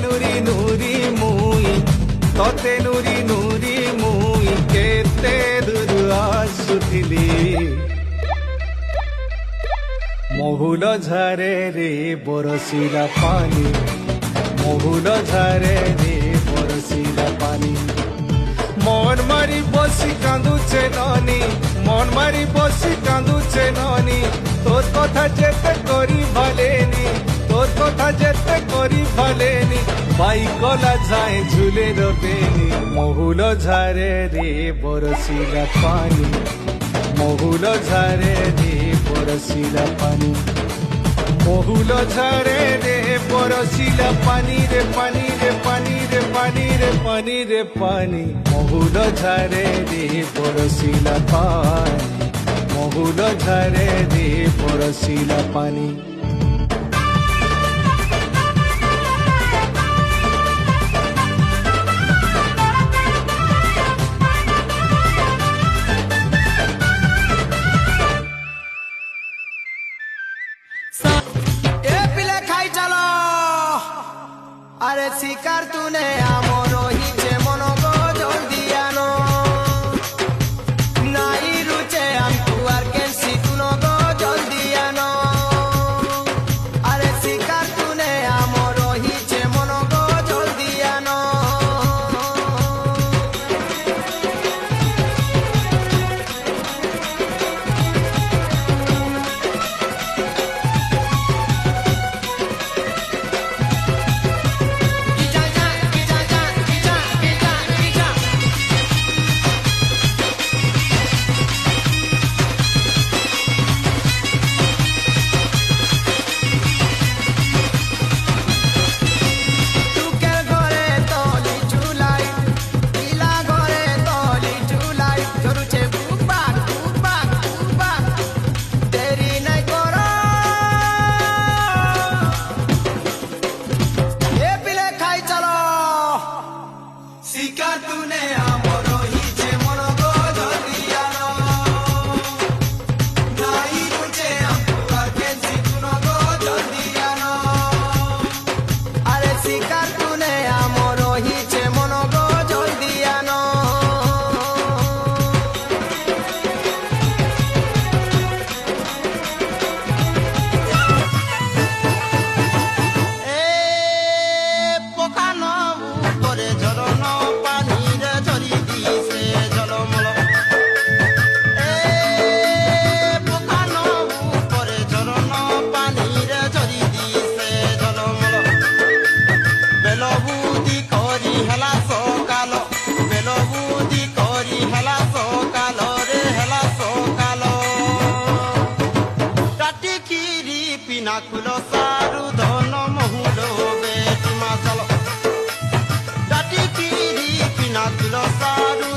নুরি নুরি মুই ততে নুরি নুরি মুই কেতে দূর আসুথিলি মহুল ঝরে রে বরসিলা পানি মহুল ঝরে রে বরসিলা পানি মন মারি বসি কাঁদুছে ননি মন মারি বসি কাঁদুছে ননি তোর কথা যেতে করি ভালেনি তোর কথা যেতে করি ভালেনি বাইকলা যায় ঝুলে রবেনি মহুল ঝরে রে বরসিলা পানি মহুল ঝরে রে বরসিলা পানি মহুল ঝরে রে বরসিলা পানি রে পানি রে পানি রে পানি রে পানি রে পানি মহুল ঝরে রে বরসিলা পানি মহুল ঝরে রে বরসিলা পানি আরে শিকার তুনে আমর রহিছে মন গো জলদি আনো নাই রুচে আমকু আর কেনসি তুনো গো জলদি আনো আরে শিকার তুনে আমর রহিছে মন গো জলদি আনো শিকার তুনে আমর রহিছে মন গো জলদি আনো নাই রুচে আমকু আর কেনসি তুনো গো জলদি আনো আরে শিকার তুনে আমর রহিছে মন গো জলদি আনো এ পোকানো উপরে ঝরনো পিনাকুল সারু ধন মহুল বেটি মাছল ডাটি কিরি পিনাকুল সারু